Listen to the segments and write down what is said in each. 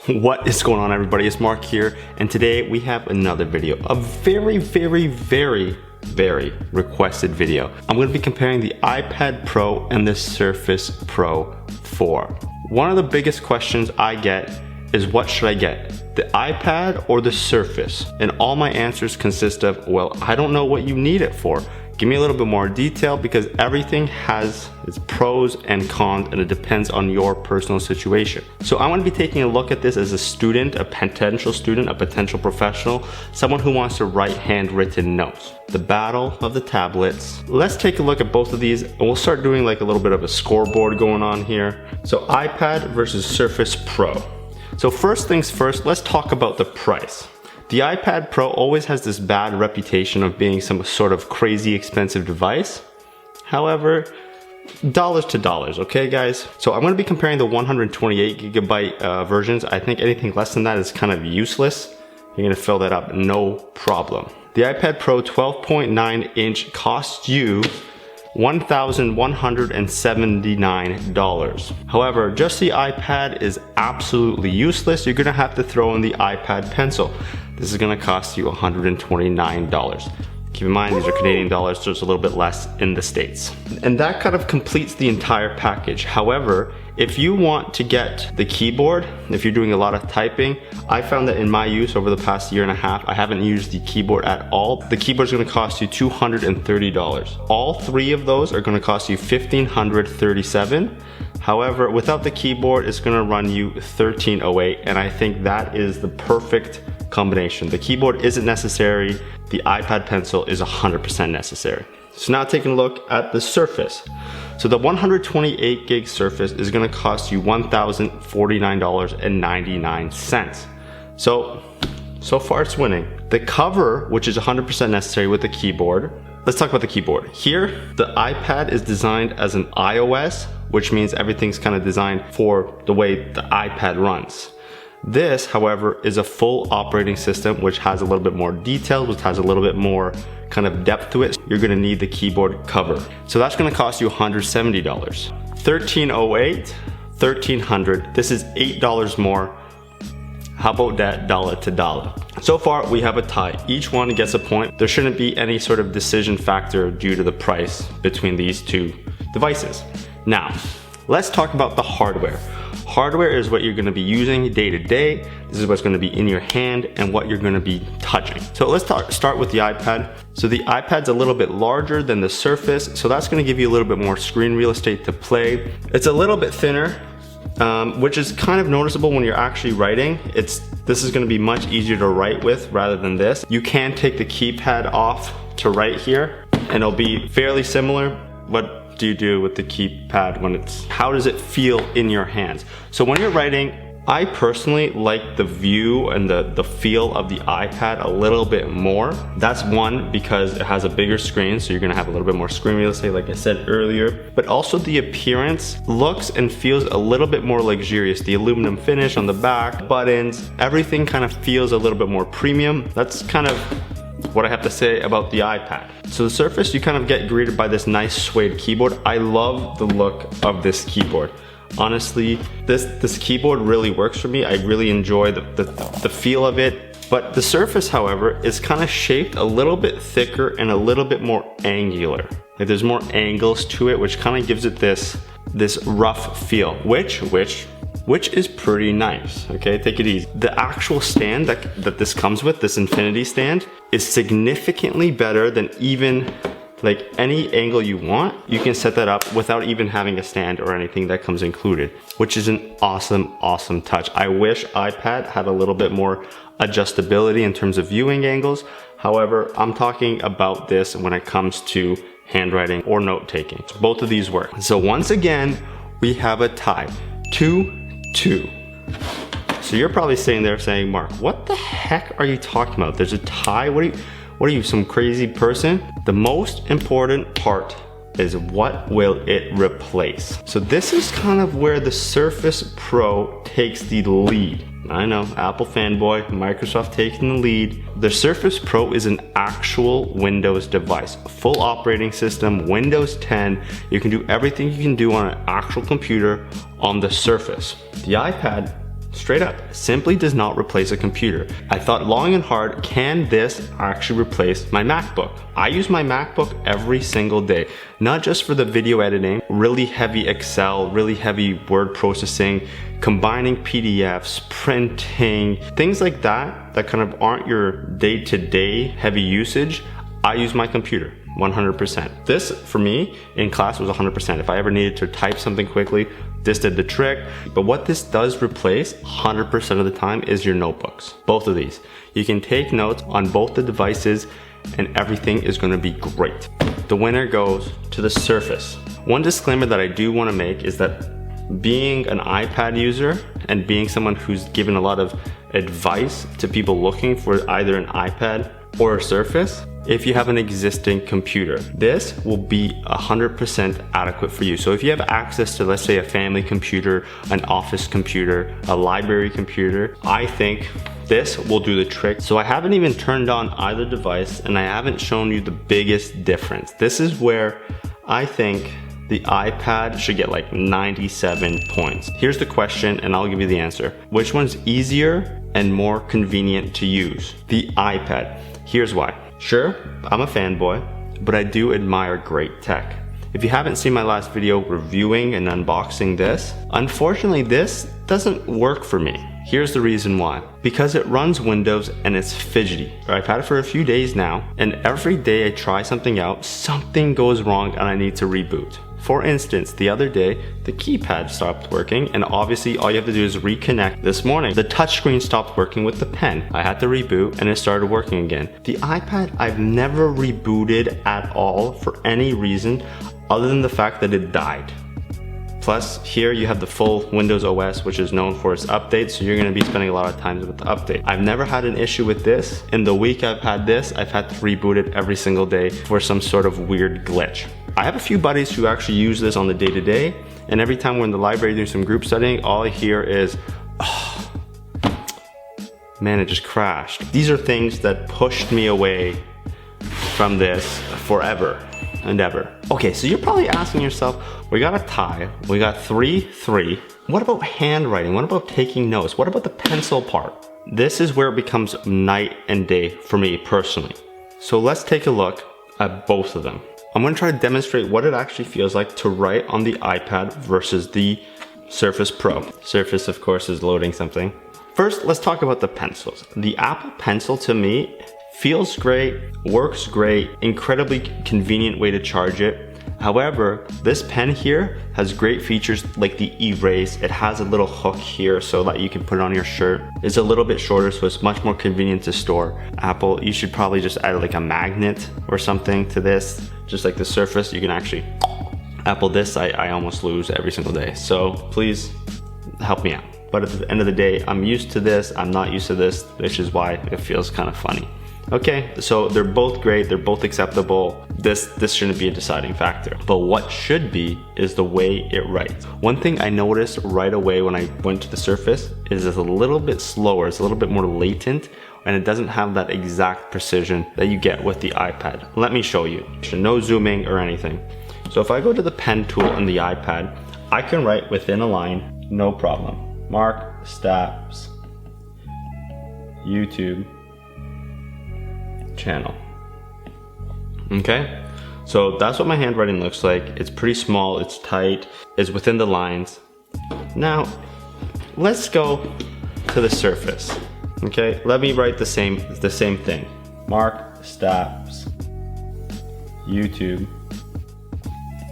What is going on, everybody? It's Mark here, and today we have another video, a very requested video. I'm going to be comparing the iPad Pro and the Surface Pro 4. One of the biggest questions I get is, what should I get? The iPad or the Surface? And all my answers consist of, well, I don't know what you need it for. Give me a little bit more detail, because everything has its pros and cons, and it depends on your personal situation. So I want to be taking a look at this as a student, a potential professional, someone who wants to write handwritten notes. The battle of the tablets. Let's take a look at both of these, and we'll start doing like a little bit of a scoreboard going on here. So iPad versus Surface Pro. So first things first, let's talk about the price. The iPad Pro always has this bad reputation of being some sort of crazy expensive device. However, dollars to dollars, okay guys? So I'm gonna be comparing the 128 gigabyte versions. I think anything less than that is kind of useless. You're gonna fill that up, no problem. The iPad Pro 12.9 inch costs you $1,179. However, just the iPad is absolutely useless. You're gonna have to throw in the iPad Pencil. This is gonna cost you $129. Keep in mind, these are Canadian dollars, so it's a little bit less in the States. And that kind of completes the entire package. However, if you want to get the keyboard, if you're doing a lot of typing, I found that in my use over the past year and a half, I haven't used the keyboard at all. The keyboard's gonna cost you $230. All three of those are gonna cost you $1,537. However, without the keyboard, it's gonna run you $1,308, and I think that is the perfect combination. The keyboard isn't necessary. The iPad Pencil is 100% necessary. So now taking a look at the Surface. So the 128 gig Surface is gonna cost you $1,049.99. So far it's winning. The cover, which is 100% necessary with the keyboard. Let's talk about the keyboard. Here, the iPad is designed as an iOS, which means everything's kind of designed for the way the iPad runs. This, however, is a full operating system, which has a little bit more detail, which has a little bit more kind of depth to it. You're gonna need the keyboard cover. So that's gonna cost you $170. $1,308, $1,300. This is $8 more. How about that dollar to dollar? So far, we have a tie. Each one gets a point. There shouldn't be any sort of decision factor due to the price between these two devices. Now, let's talk about the hardware. Hardware is what you're gonna be using day to day. This is what's gonna be in your hand and what you're gonna be touching. So let's start with the iPad. So the iPad's a little bit larger than the Surface, so that's gonna give you a little bit more screen real estate to play. It's a little bit thinner, which is kind of noticeable when you're actually writing. This is gonna be much easier to write with rather than this. You can take the keypad off to write here, and it'll be fairly similar. What do you do with the keypad how does it feel in your hands? So when you're writing, I personally like the view and the feel of the iPad a little bit more. That's one, because it has a bigger screen, so you're gonna have a little bit more screen real estate, like I said earlier. But also the appearance looks and feels a little bit more luxurious. The aluminum finish on the back, buttons, everything kind of feels a little bit more premium. That's kind of what I have to say about the iPad. So the Surface, you kind of get greeted by this nice suede keyboard. I love the look of this keyboard. Honestly, this keyboard really works for me. I really enjoy the feel of it. But the Surface, however, is kind of shaped a little bit thicker and a little bit more angular. Like there's more angles to it, which kind of gives it this rough feel, which is pretty nice, okay? Take it easy. The actual stand that this comes with, this infinity stand, is significantly better than even like any angle you want. You can set that up without even having a stand or anything that comes included, which is an awesome touch. I wish iPad had a little bit more adjustability in terms of viewing angles. However, I'm talking about this when it comes to handwriting or note taking. Both of these work. So once again, we have a tie. 2-2. So you're probably sitting there saying, Mark, what the heck are you talking about? There's a tie? What are you, some crazy person? The most important part is, what will it replace? So this is kind of where the Surface Pro takes the lead. I know, Apple fanboy, Microsoft taking the lead. The Surface Pro is an actual Windows device, a full operating system, Windows 10. You can do everything you can do on an actual computer on the Surface. The iPad Straight up, simply does not replace a computer. I thought long and hard, can this actually replace my MacBook? I use my MacBook every single day, not just for the video editing, really heavy Excel, really heavy word processing, combining PDFs, printing, things like that kind of aren't your day-to-day heavy usage. I use my computer 100%. This for me in class was 100%. If I ever needed to type something quickly, this did the trick. But what this does replace 100% of the time is your notebooks. Both of these. You can take notes on both the devices and everything is going to be great. The winner goes to the Surface. One disclaimer that I do want to make is that being an iPad user and being someone who's given a lot of advice to people looking for either an iPad or a Surface, if you have an existing computer, this will be 100% adequate for you. So if you have access to, let's say, a family computer, an office computer, a library computer, I think this will do the trick. So I haven't even turned on either device and I haven't shown you the biggest difference. This is where I think the iPad should get like 97 points. Here's the question and I'll give you the answer. Which one's easier and more convenient to use? The iPad. Here's why. Sure, I'm a fanboy, but I do admire great tech. If you haven't seen my last video reviewing and unboxing this, unfortunately this doesn't work for me. Here's the reason why. Because it runs Windows and it's fidgety. I've had it for a few days now, and every day I try something out, something goes wrong and I need to reboot. For instance, the other day, the keypad stopped working, and obviously all you have to do is reconnect. This morning, the touchscreen stopped working with the pen. I had to reboot and it started working again. The iPad, I've never rebooted at all for any reason other than the fact that it died. Plus, here you have the full Windows OS, which is known for its updates, so you're gonna be spending a lot of time with the update. I've never had an issue with this. In the week I've had this, I've had to reboot it every single day for some sort of weird glitch. I have a few buddies who actually use this on the day-to-day, and every time we're in the library doing some group studying, all I hear is, oh, man, it just crashed. These are things that pushed me away from this forever and ever. Okay, so you're probably asking yourself, we got a tie, we got 3-3. What about handwriting? What about taking notes? What about the pencil part? This is where it becomes night and day for me personally. So let's take a look at both of them. I'm gonna try to demonstrate what it actually feels like to write on the iPad versus the Surface Pro. Surface, of course, is loading something. First, let's talk about the pencils. The Apple Pencil to me feels great, works great, incredibly convenient way to charge it. However, this pen here has great features like the erase. It has a little hook here so that you can put it on your shirt. It's a little bit shorter, so it's much more convenient to store. Apple, you should probably just add like a magnet or something to this. Just like the Surface, you can actually, Apple this, I almost lose every single day. So please help me out. But at the end of the day, I'm used to this, I'm not used to this, which is why it feels kind of funny. Okay, so they're both great, they're both acceptable. This shouldn't be a deciding factor. But what should be is the way it writes. One thing I noticed right away when I went to the Surface is it's a little bit slower, it's a little bit more latent, and it doesn't have that exact precision that you get with the iPad. Let me show you. No zooming or anything. So if I go to the pen tool on the iPad, I can write within a line, no problem. Mark Stapf's YouTube channel. Okay, so that's what my handwriting looks like. It's pretty small, it's tight, it's within the lines. Now, let's go to the Surface. Okay, let me write the same thing. Mark Stapf's YouTube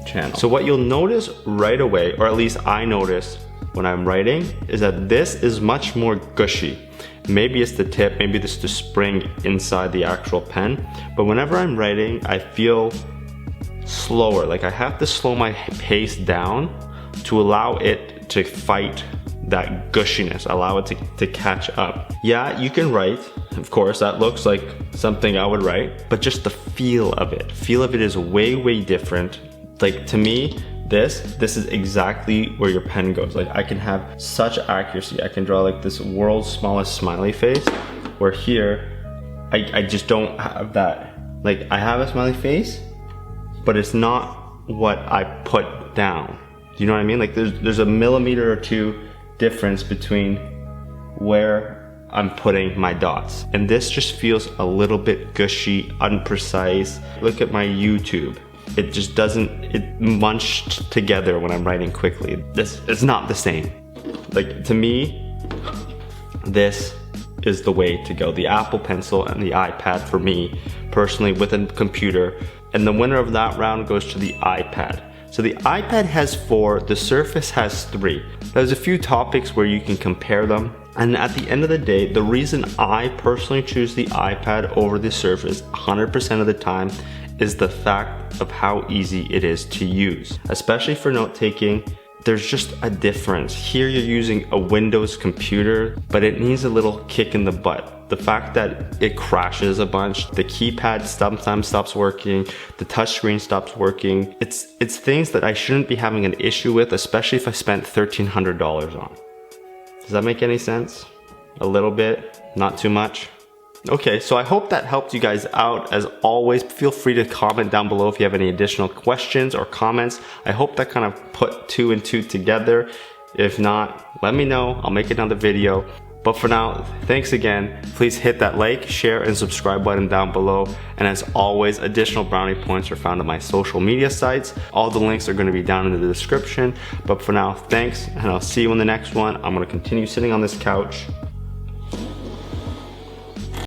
channel. So what you'll notice right away, or at least I notice when I'm writing, is that this is much more gushy. Maybe it's the tip, maybe it's the spring inside the actual pen, but whenever I'm writing, I feel slower. Like I have to slow my pace down to allow it to fight that gushiness, allow it to catch up. Yeah, you can write, of course, that looks like something I would write, but just the feel of it is way, way different. Like to me, this is exactly where your pen goes. Like I can have such accuracy. I can draw like this world's smallest smiley face, where here, I just don't have that. Like I have a smiley face, but it's not what I put down. Do you know what I mean? Like there's a millimeter or two difference between where I'm putting my dots. And this just feels a little bit gushy, unprecise. Look at my YouTube. It just doesn't, it munched together when I'm writing quickly. This is not the same. Like, to me, this is the way to go. The Apple Pencil and the iPad for me, personally, with a computer. And the winner of that round goes to the iPad. So the iPad has 4, the Surface has 3. There's a few topics where you can compare them. And at the end of the day, the reason I personally choose the iPad over the Surface 100% of the time is the fact of how easy it is to use. Especially for note taking, there's just a difference. Here you're using a Windows computer, but it needs a little kick in the butt. The fact that it crashes a bunch, the keypad sometimes stops working, the touchscreen stops working. It's things that I shouldn't be having an issue with, especially if I spent $1,300 on. Does that make any sense? A little bit, not too much. Okay, so I hope that helped you guys out. As always, feel free to comment down below if you have any additional questions or comments. I hope that kind of put 2 and 2 together. If not, let me know. I'll make another video. But for now, thanks again. Please hit that like, share, and subscribe button down below. And as always, additional brownie points are found on my social media sites. All the links are going to be down in the description. But for now, thanks, and I'll see you in the next one. I'm going to continue sitting on this couch.